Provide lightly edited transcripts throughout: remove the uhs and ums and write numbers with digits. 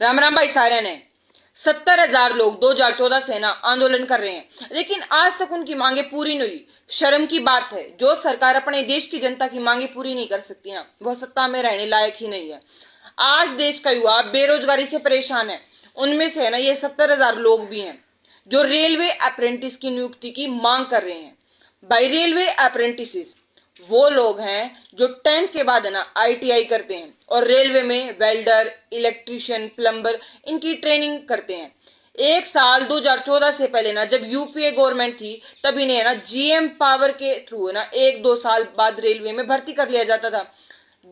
राम राम भाई सारे ने 70,000 लोग 2014 से ना आंदोलन कर रहे हैं, लेकिन आज तक उनकी मांगे पूरी नहीं हुई। शर्म की बात है, जो सरकार अपने देश की जनता की मांगे पूरी नहीं कर सकती ना, वह सत्ता में रहने लायक ही नहीं है। आज देश का युवा बेरोजगारी से परेशान है। उनमें से है ना ये 70,000 लोग भी हैं जो रेलवे अप्रेंटिस की नियुक्ति की मांग कर रहे हैं। भाई रेलवे अप्रेंटिस वो लोग हैं जो 10th के बाद है ना ITI करते हैं और रेलवे में वेल्डर, इलेक्ट्रीशियन, प्लम्बर इनकी ट्रेनिंग करते हैं। एक साल 2014 से पहले ना जब यूपीए गवर्नमेंट थी तब इन्हें है ना GM पावर के थ्रू है ना 1-2 साल बाद रेलवे में भर्ती कर लिया जाता था।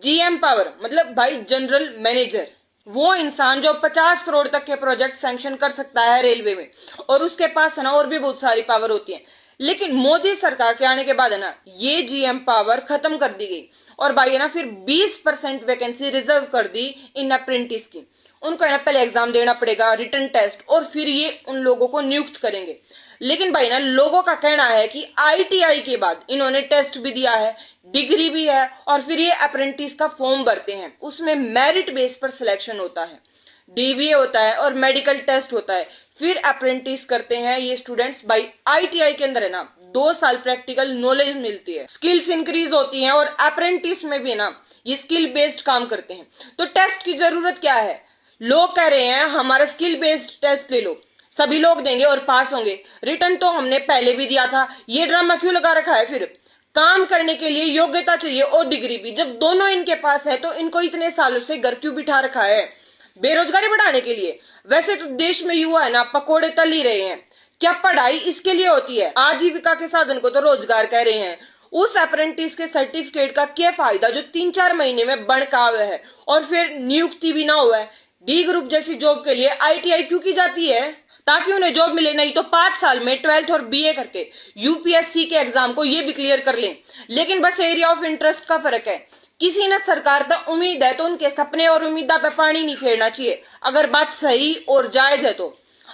GM पावर मतलब भाई जनरल मैनेजर, वो इंसान जो 50 करोड़ तक के प्रोजेक्ट सैंक्शन कर सकता है रेलवे में, और उसके पास है ना और भी बहुत सारी पावर होती है। लेकिन मोदी सरकार के आने के बाद है ना ये GM पावर खत्म कर दी गई और भाई है ना फिर 20% वैकेंसी रिजर्व कर दी इन अप्रेंटिस की। उनको है ना पहले एग्जाम देना पड़ेगा, रिटन टेस्ट, और फिर ये उन लोगों को नियुक्त करेंगे। लेकिन भाई ना लोगों का कहना है कि ITI के बाद इन्होंने टेस्ट भी दिया है, डिग्री भी है, और फिर ये अप्रेंटिस का फॉर्म भरते हैं। उसमें मेरिट बेस पर सिलेक्शन होता है, DBA होता है और मेडिकल टेस्ट होता है। फिर अप्रेंटिस करते हैं ये स्टूडेंट्स। भाई ITI के अंदर है ना 2 साल प्रैक्टिकल नॉलेज मिलती है, स्किल्स इंक्रीज होती हैं, और अप्रेंटिस में भी ना ये स्किल बेस्ड काम करते हैं। तो टेस्ट की जरूरत क्या है? लोग कह रहे हैं हमारा स्किल बेस्ड टेस्ट ले लो, सभी लोग देंगे और पास होंगे। रिटर्न तो हमने पहले भी दिया था, ये ड्रामा क्यों लगा रखा है? फिर काम करने के लिए योग्यता चाहिए और डिग्री भी। जब दोनों इनके पास है तो इनको इतने सालों से घर क्यों बिठा रखा है? बेरोजगारी बढ़ाने के लिए? वैसे तो देश में युवा है ना पकोड़े तल ही रहे हैं। क्या पढ़ाई इसके लिए होती है? आजीविका के साधन को तो रोजगार कह रहे हैं। उस अप्रेंटिस के सर्टिफिकेट का क्या फायदा जो 3-4 महीने में बनका हुआ है और फिर नियुक्ति भी ना हुआ है? D ग्रुप जैसी जॉब के लिए ITI क्यों की जाती है? ताकि उन्हें जॉब मिले, नहीं तो 5 साल में 12th और BA करके UPSC के एग्जाम को ये भी क्लियर कर लें। लेकिन बस एरिया ऑफ इंटरेस्ट का फर्क है। किसी न सरकार तक उम्मीद है तो उनके सपने और उम्मीदा पे पानी नहीं फेरना चाहिए। अगर बात सही और जायज है तो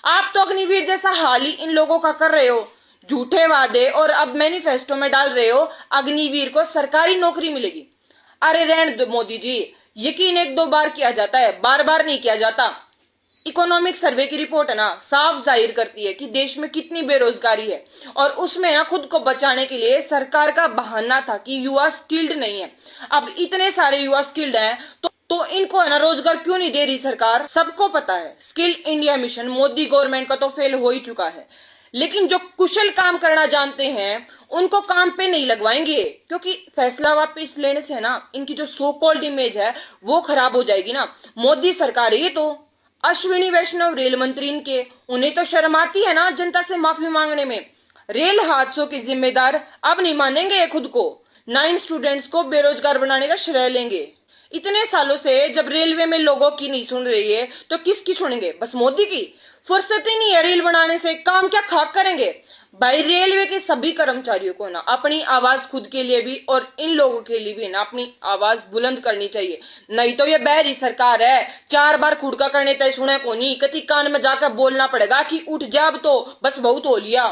आप तो अग्निवीर जैसा हाल ही इन लोगों का कर रहे हो, झूठे वादे, और अब मैनिफेस्टो में डाल रहे हो अग्निवीर को सरकारी नौकरी मिलेगी। अरे रहने दो मोदी जी, यकीन 1-2 बार किया जाता है, बार बार नहीं किया जाता। इकोनॉमिक सर्वे की रिपोर्ट है ना साफ जाहिर करती है कि देश में कितनी बेरोजगारी है, और उसमें ना खुद को बचाने के लिए सरकार का बहाना था कि युवा स्किल्ड नहीं है। अब इतने सारे युवा स्किल्ड हैं तो इनको है ना रोजगार क्यों नहीं दे रही सरकार? सबको पता है skill India mission Modi government का तो फेल हो ही चुका है, लेकिन जो कुशल काम करना जानते हैं उनको काम पे नहीं लगवाएंगे, क्योंकि फैसला वापस लेने से ना इनकी जो सो कॉल्ड इमेज है वो खराब हो जाएगी ना। मोदी सरकार है ये तो। अश्विनी वैष्णव रेल मंत्री इनके, उन्हें तो शर्म आती है ना जनता से माफी मांगने में। रेल हादसों के जिम्मेदार अब नहीं मानेंगे खुद को, 9 स्टूडेंट्स को बेरोजगार बनाने का श्रेय लेंगे। इतने सालों से जब रेलवे में लोगों की नहीं सुन रही है तो किसकी सुनेंगे? बस मोदी की। फुर्सत ही नहीं है रेल बनाने से, काम क्या खाक करेंगे? भाई रेलवे के सभी कर्मचारियों को ना अपनी आवाज खुद के लिए भी और इन लोगों के लिए भी ना अपनी आवाज बुलंद करनी चाहिए। नहीं तो ये बहरी सरकार है, 4 बार खुड़का करने तय सुने को नहीं, कति कान में जाकर बोलना पड़ेगा कि उठ जा अब तो, बस बहुत हो लिया।